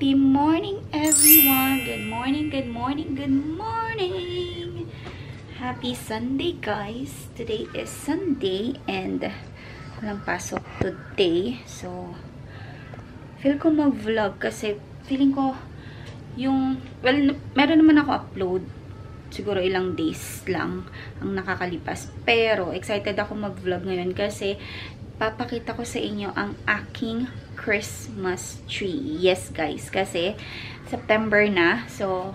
Happy morning, everyone! Good morning, good morning, good morning! Happy Sunday, guys! Today is Sunday and walang pasok today. So, feel ko mag-vlog kasi feeling ko yung, well, meron naman ako upload. Siguro ilang days lang ang nakakalipas. Pero, excited ako mag-vlog ngayon kasi papakita ko sa inyo ang aking Christmas tree. Yes, guys. Kasi, September na. So,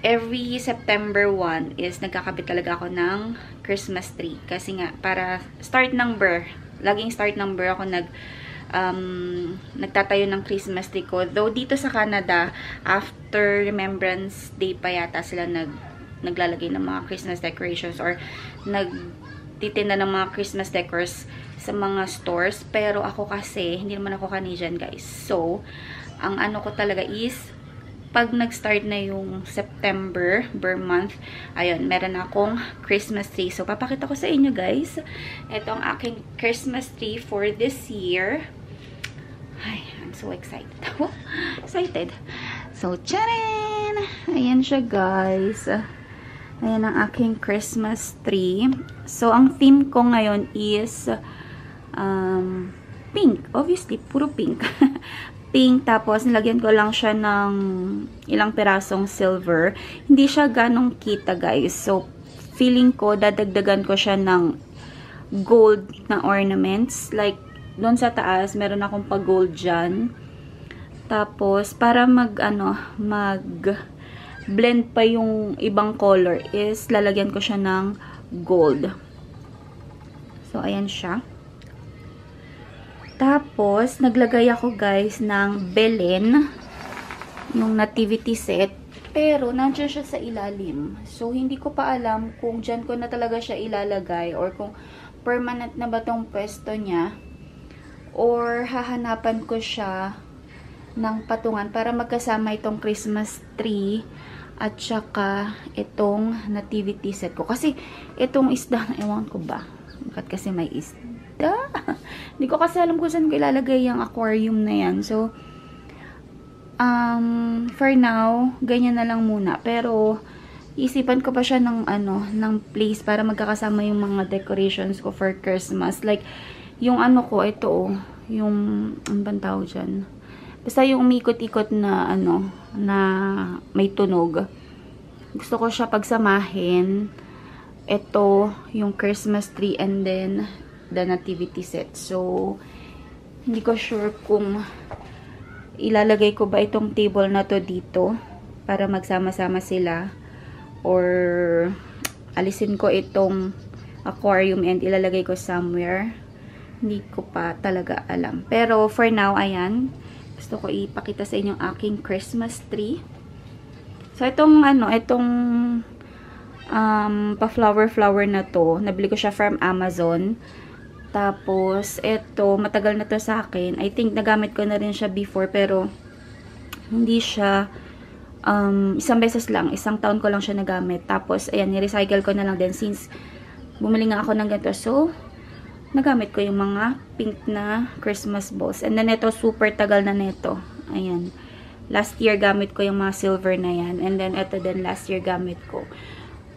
every September 1 is nagkakabit talaga ako ng Christmas tree. Kasi nga, para start number. Laging start number ako nagtatayo ng Christmas tree ko. Though, dito sa Canada, after Remembrance Day pa yata sila naglalagay ng mga Christmas decorations or nagtitinda ng mga Christmas decors sa mga stores. Pero ako kasi, hindi naman ako Canadian, guys. So, ang ano ko talaga is, pag nag-start na yung September, month, ayun, meron akong Christmas tree. So, papakita ko sa inyo, guys. Ito ang aking Christmas tree for this year. Ay, I'm so excited. Excited. So, charan! Ayan siya, guys. Ayan ang aking Christmas tree. So, ang theme ko ngayon is pink. Obviously, puro pink. Pink, tapos nilagyan ko lang siya ng ilang pirasong silver. Hindi siya ganong kita, guys. So, feeling ko, dadagdagan ko siya ng gold na ornaments. Like, doon sa taas, meron akong pa-gold dyan. Tapos, para mag-blend pa yung ibang color is, lalagyan ko siya ng gold. So, ayan siya. Tapos, naglagay ako, guys, ng Belen, yung nativity set. Pero, nandiyan siya sa ilalim. So, hindi ko pa alam kung dyan ko na talaga siya ilalagay or kung permanent na ba tong pwesto niya. Or, hahanapan ko siya ng patungan para magkasama itong Christmas tree at saka itong nativity set ko. Kasi, itong isda, ewan ko ba? Bakit kasi may isda? Hindi ko kasi alam kung saan ko ilalagay yung aquarium na yan. So, for now, ganyan na lang muna. Pero, isipan ko pa siya ng, ng place para magkakasama yung mga decorations ko for Christmas. Like, yung ko, ito, yung, ano bang tawag dyan? Basta yung umikot-ikot na, na may tunog. Gusto ko siya pagsamahin. Ito, yung Christmas tree and then the nativity set. So, hindi ko sure kung ilalagay ko ba itong table na to dito para magsama-sama sila or alisin ko itong aquarium and ilalagay ko somewhere. Hindi ko pa talaga alam. Pero for now, ayan. Gusto ko ipakita sa inyo ang aking Christmas tree. So, itong pa-flower na to, nabili ko siya from Amazon. Tapos, ito, matagal na to sa akin. I think, nagamit ko na rin siya before, pero, hindi siya, isang beses lang, isang taon ko lang siya nagamit. Tapos, ayan, ni-recycle ko na lang din since, bumili nga ako ng ganito. So, nagamit ko yung mga pink na Christmas balls. And then, ito, super tagal na nito. Ayan. Last year, gamit ko yung mga silver na yan. And then, ito din, last year, gamit ko.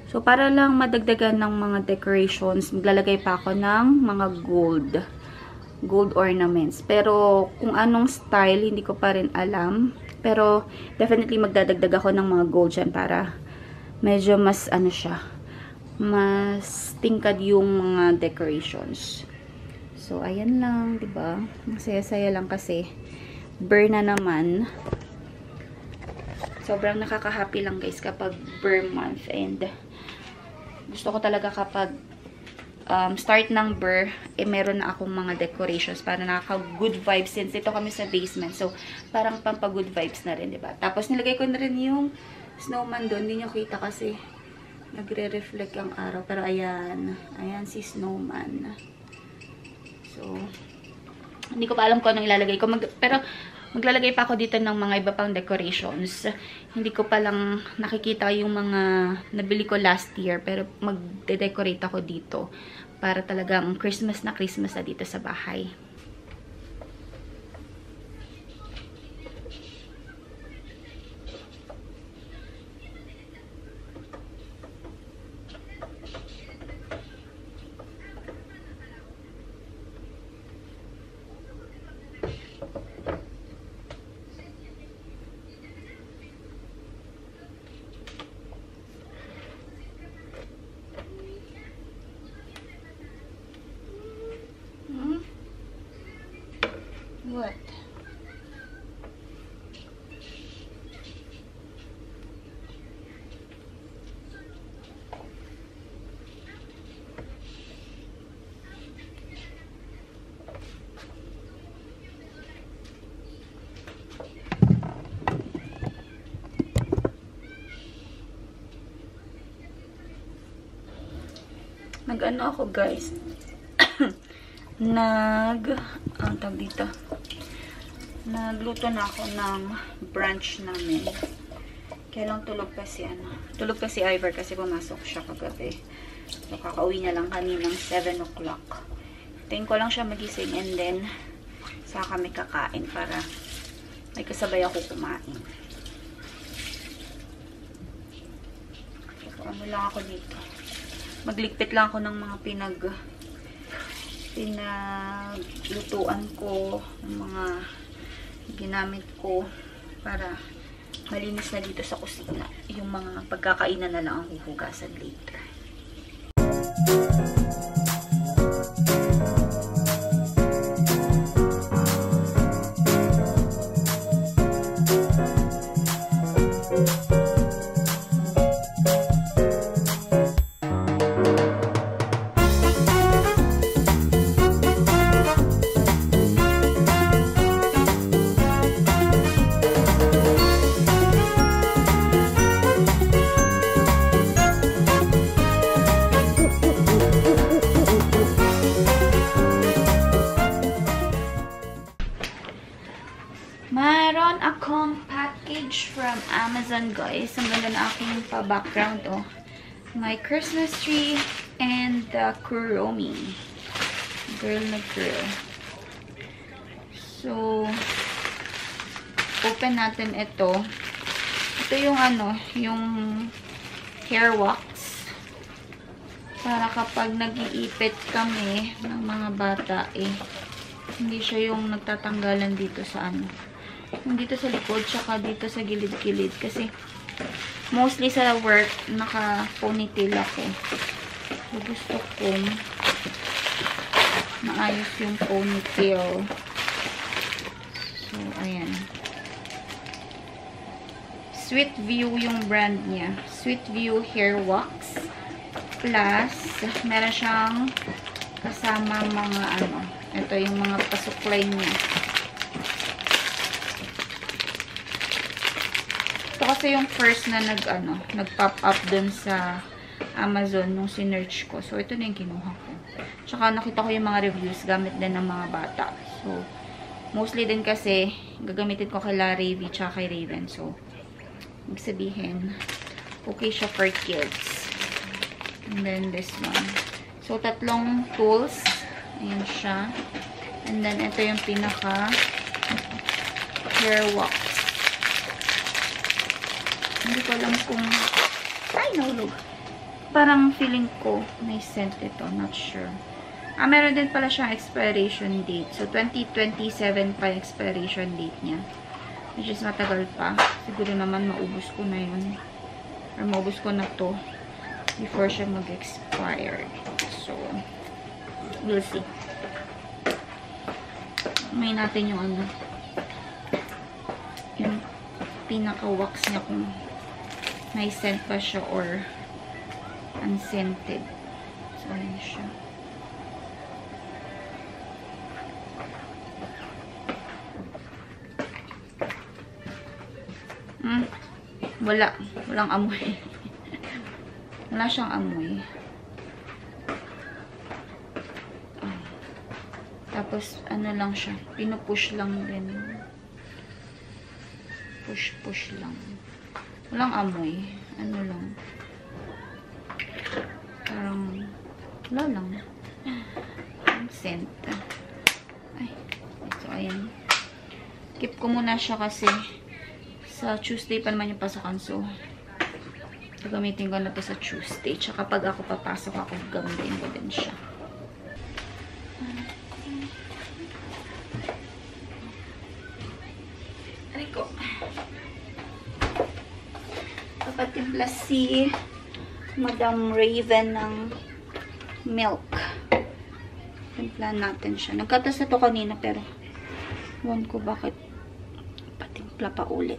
So, para lang madagdagan ng mga decorations, maglalagay pa ako ng mga gold ornaments. Pero, kung anong style, hindi ko pa rin alam. Pero, definitely magdadagdag ako ng mga gold dyan para medyo mas, mas tingkad yung mga decorations. So, ayan lang, diba? Masaya-saya lang kasi burr na naman. Sobrang nakaka-happy lang, guys, kapag burr month and gusto ko talaga kapag start ng burr, meron na akong mga decorations para nakaka-good vibes since ito kami sa basement. So, parang pampa-good vibes na rin, diba? Tapos, nilagay ko na rin yung snowman doon. Hindi nyo kita kasi nagre-reflect ang araw. Pero, ayan. Ayan si snowman. So, hindi ko pa alam kung anong ilalagay ko. Pero, maglalagay pa ako dito ng mga iba pang decorations. Hindi ko pa lang nakikita yung mga nabili ko last year. Pero magde-decorate ako dito. Para talagang Christmas na dito sa bahay. What? Nag-ano ako, guys. Ang tawag dito. Nagluto na ako ng brunch namin. Kaya lang tulog pa si Ivor kasi pumasok siya kagabi. So, kakauwi niya lang kaninang 7 o'clock. Tingin ko lang siya magising and then saka kami kakain para may kasabay ako kumain. So, ano lang ako dito. Magligpit lang ako ng mga pinaglutuan ko, ng mga ginamit ko para malinis na dito sa kusina. Yung mga pagkakainan na lang ang huhugasan later. Mayroon akong package from Amazon, guys. Ang ganda na aking pa-background, oh. My Christmas tree and the Kuromi. Girl na girl. So, open natin ito. Ito yung yung hair wax. Para kapag nag-iipit kami ng mga bata, hindi siya yung nagtatanggalan dito sa dito sa likod, tsaka dito sa gilid-gilid. Kasi, mostly sa work, naka-ponytail ako. So, gusto ko maayos yung ponytail. So, ayan. Sweet View yung brand niya. Sweet View Hair Wax. Plus, meron siyang kasama mga ito yung mga pasuklay niya. Ito kasi yung first na nag-pop up dun sa Amazon nung sinearch ko. So, ito na yung kinuha ko. Tsaka nakita ko yung mga reviews gamit din ng mga bata. So, mostly din kasi gagamitin ko kay Ravi tsaka kay Raven. So, magsabihin, okay siya for kids. And then this one. So, tatlong tools. Ayan siya. And then, ito yung pinaka hair wax. Hindi ko alam kung nahulog. Parang feeling ko may scent ito. Not sure. Meron din pala siyang expiration date. So, 2027 pa yung expiration date niya. Which is matagal pa. Siguro naman maubos ko na yun. Or maubos ko na to before siya mag-expire. So, we'll see. May natin yung yung pinaka-wax niya kung may scent pa siya or unscented. So, ayan siya. Wala. Walang amoy. Wala siyang amoy. Tapos, lang siya. Pinupush lang din. Push lang. Walang amoy. Lang. Parang, wala lang. Scent. Ay. So, ayan. Keep ko muna siya kasi sa Tuesday pa naman yung pasokan. So, gagamitin ko na to sa Tuesday. Tsaka pag ako papasok ako, gamitin ko din siya. Ano ko? Papatimpla si Madam Raven ng milk. Timpla natin siya. Nagkatas na to kanina pero Ewan ko bakit patimpla pa ulit.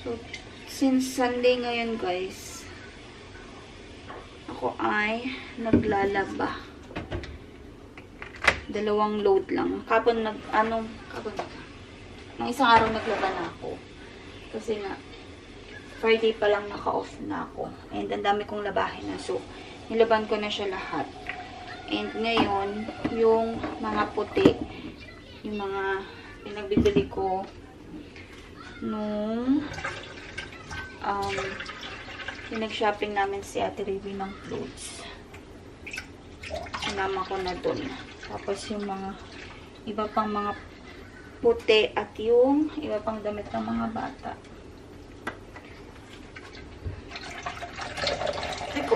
So, since Sunday ngayon guys, ako ay naglalaba. 2 load lang. Kapon ng isang araw naglaba na ako. Kasi nga, Friday pa lang naka-off na ako. And ang dami kong labahin na. So, nilaban ko na siya lahat. And ngayon, yung mga puti, yung mga pinagbibili ko nung pinag-shopping namin si Ate Revy ng clothes. Sinama ko na dun. Tapos yung mga iba pang mga puti at yung iba pang damit ng mga bata. Eko.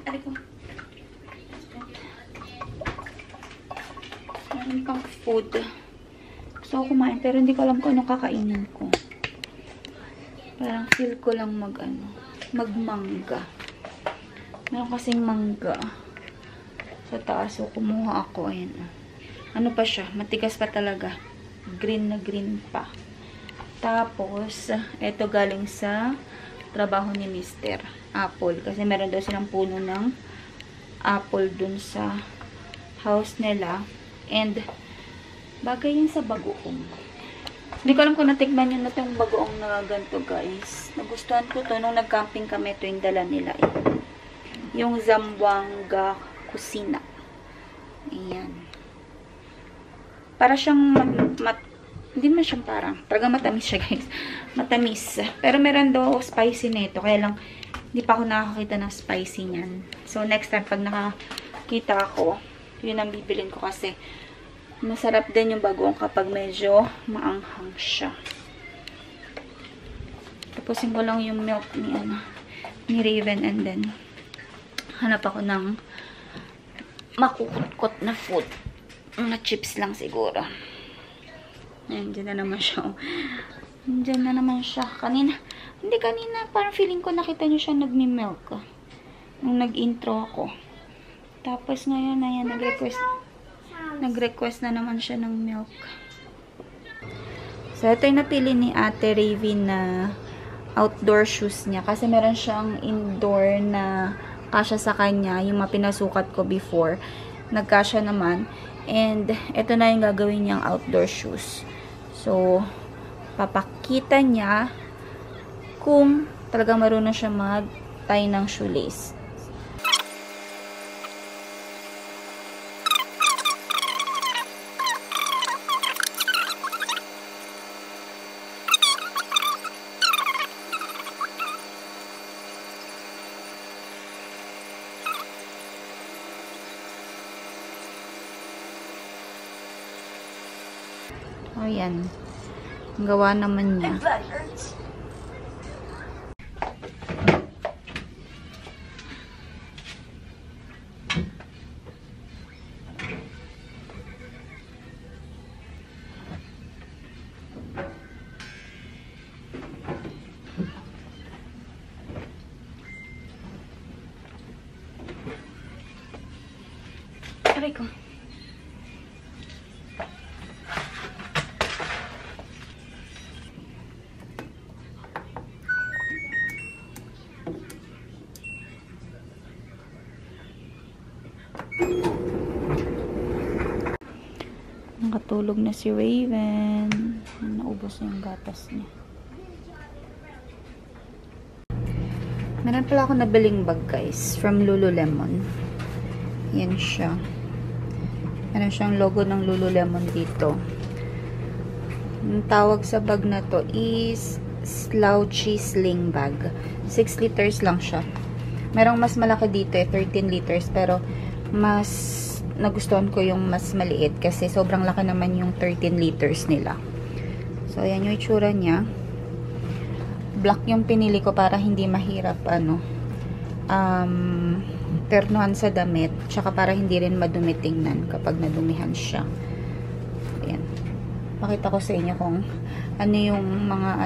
Eko. Meron pang food. Gusto ko kumain pero hindi ko alam kung anong kakainin ko. Parang feel ko lang magmangga. Meron kasing mangga sa taas. So, kumuha ako. Ayan. Ano pa siya? Matigas pa talaga. Green na green pa. Tapos, ito galing sa trabaho ni Mr. Apple. Kasi meron daw silang puno ng apple dun sa house nila. And, bagay yun sa bagoong. Hindi ko alam kung natikman yun na itong bagoong na ganito guys. Nagustuhan ko to nung nag-camping kami. Ito yung dala nila. Yung Zamboanga Kusina. Ayan. Para siyang hindi man siyang parang. Talaga matamis siya guys. Matamis. Pero meron daw spicy nito. Kaya lang, hindi pa ako nakakita ng spicy niyan. So, next time, pag nakakita ako, yun ang bibilin ko kasi masarap din yung bagoong kapag medyo maanghang siya. Tapusin ko lang yung milk ni Raven and then hanap ako ng makukutkot na food. Mga chips lang siguro. Ayan, dyan na naman siya. Dyan na naman siya. Kanina, parang feeling ko nakita niyo siya nagmi-milk. Nung nag-intro ako. Tapos ngayon, ayan, nag-request na naman siya ng milk. So, ito yung napili ni Ate Ravi na outdoor shoes niya. Kasi meron siyang indoor na kasya sa kanya. Yung mga pinasukat ko before. Nagkasya naman. And, ito na yung gagawin niyang outdoor shoes. So, papakita niya kung talagang marunong siya mag-tie ng shoelace. O, yan. Gawa naman niya. Aray ko. Nakatulog na si Raven. Naubos na yung gatas niya. Meron pala ako nabiling bag guys from Lululemon. Yan siya. Meron siyang logo ng Lululemon dito. Ang tawag sa bag na to is Slouchy Sling Bag. 6 liters lang siya. Merong mas malaki dito 13 liters. Pero mas nagustuhan ko yung mas maliit kasi sobrang laki naman yung 13 liters nila. So, ayan yung itsura niya. Black yung pinili ko para hindi mahirap ternuhan sa damit. Tsaka para hindi rin madumi tingnan kapag nadumihan siya. Ayan. Pakita ko sa inyo kung ano yung mga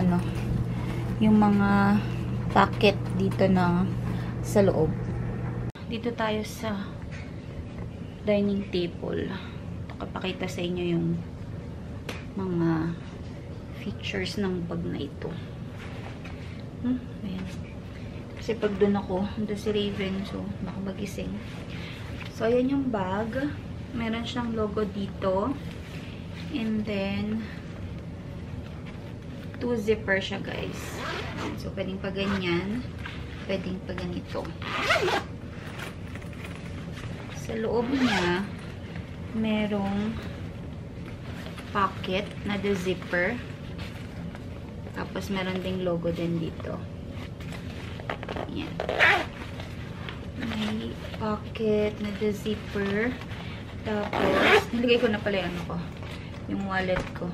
yung mga packet dito na sa loob. Dito tayo sa dining table. Pakapakita sa inyo yung mga features ng bag na ito. Ayan. Kasi pag doon ako, doon si Raven, so baka magising. So, ayan yung bag. Meron siyang logo dito. And then, 2 zipper siya, guys. So, pwedeng pa ganyan. Pwedeng pa ganito. Sa loob niya, merong pocket na the zipper. Tapos, meron ding logo din dito. Ayan. May pocket na the zipper. Tapos, nilagay ko na pala yung ano ko. Yung wallet ko.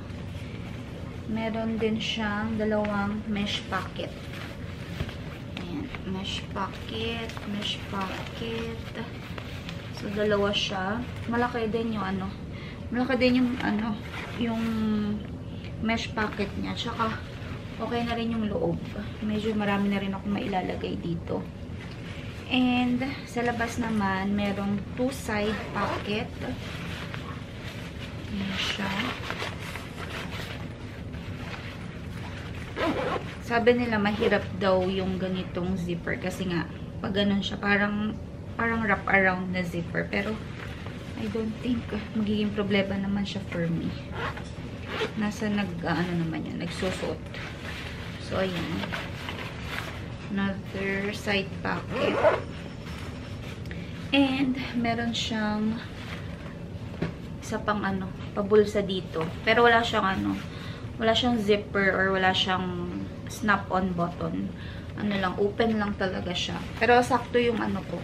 Meron din siyang dalawang mesh pocket. Ayan. Mesh pocket. Mesh pocket. So, dalawa siya. Malaki din yung ano. Malaki din yung ano. Yung mesh pocket niya. Tsaka, okay na rin yung loob. Medyo marami na rin ako mailalagay dito. And, sa labas naman, merong 2 side pocket. Ayan siya. Sabi nila, mahirap daw yung ganitong zipper. Kasi nga, pag ganun siya, parang wrap around na zipper. Pero, I don't think magiging problema naman siya for me. Nasa ano naman yan, nagsusot. So, ayan. Another side pocket. And, meron siyang isa pang ano, pabulsa dito. Pero wala siyang ano, wala siyang zipper or wala siyang snap-on button. Ano lang, open lang talaga siya. Pero sakto yung ano ko,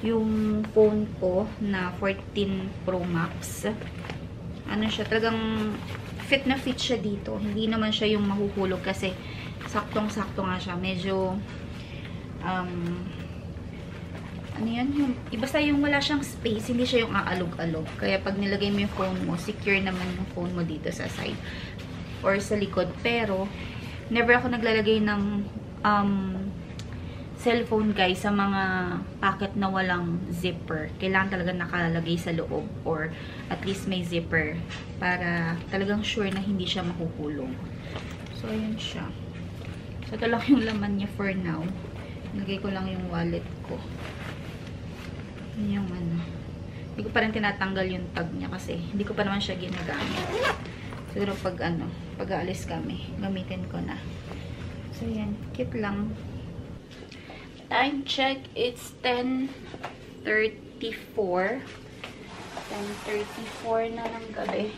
yung phone ko na 14 Pro Max. Ano siya, talagang fit na fit siya dito. Hindi naman siya yung mahuhulog kasi saktong-sakto nga siya. Medyo, ano yan? Basta yung wala siyang space, hindi siya yung aalog-alog. Kaya pag nilagay mo yung phone mo, secure naman yung phone mo dito sa side or sa likod. Pero, never ako naglalagay ng cellphone, guys, sa mga packet na walang zipper. Kailangan talaga nakalagay sa loob or at least may zipper para talagang sure na hindi siya mahuhulog. So, ayun siya. So, ito lang yung laman niya for now. Nagay ko lang yung wallet ko. Yung ano. Hindi ko pa rin tinatanggal yung tag niya kasi hindi ko pa naman siya ginagamit. Siguro pag ano, pag aalis kami, gamitin ko na. So, yan. Cute lang. Time check. It's 10:34. 10:34 na ng gabi.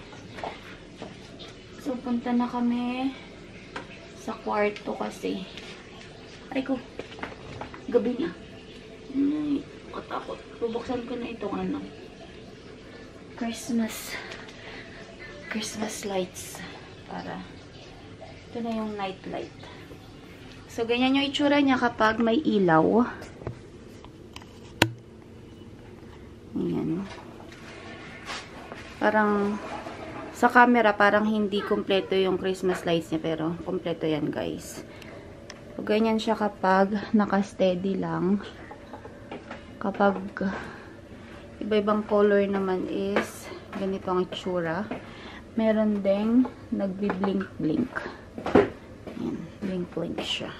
So, punta na kami sa kwarto kasi. Ay ko. Gabi na. Ay, katakot. Bubuksan ko na itong ano. Christmas lights. Para ito na yung night light. So, ganyan yung itsura niya kapag may ilaw. Ayan. Parang sa camera, parang hindi kompleto yung Christmas lights niya. Pero, kompleto yan, guys. So, ganyan siya kapag naka-steady lang. Kapag iba-ibang color naman is ganito ang itsura. Meron ding nagbi-blink-blink. Ayan, blink-blink siya.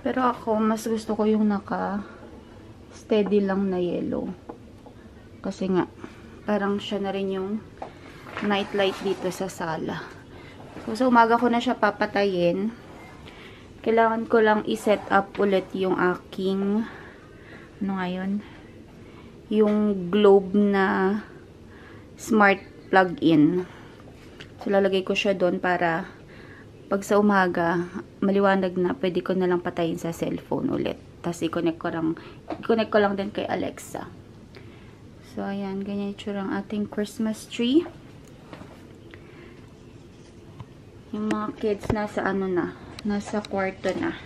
Pero ako, mas gusto ko yung naka-steady lang na yellow. Kasi nga, parang siya na rin yung night light dito sa sala. So, sa umaga ko na siya papatayin. Kailangan ko lang i-set up ulit yung aking, ano ngayon? Yung globe na smart plug-in. So, lalagay ko siya doon para pag sa umaga, maliwanag na, pwede ko na lang patayin sa cellphone ulit. Tapos, i-connect ko lang din kay Alexa. So, ayan. Ganyan itsura ang ating Christmas tree. Yung mga kids nasa ano na, nasa kwarto na.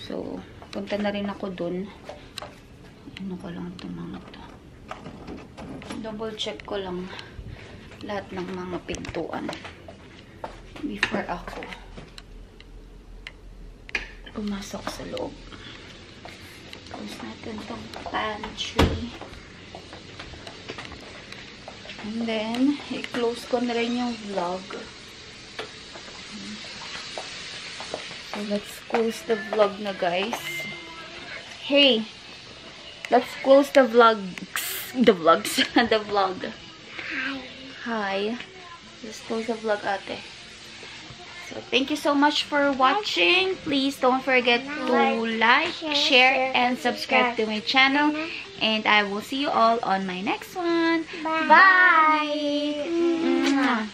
So, punta na rin ako dun. Ano ko lang itong mga to. Double check ko lang lahat ng mga pintuan before ako pumasok sa loob. Close natin tong pantry. And then, i-close ko na rin yung vlog. So, let's close the vlog na, guys. Hey! Let's close the vlogs. The vlogs. The vlog. Hi. Let's close the vlog, ate. So, thank you so much for watching. Please don't forget to like, share, and subscribe to my channel. And I will see you all on my next one. Bye! Bye.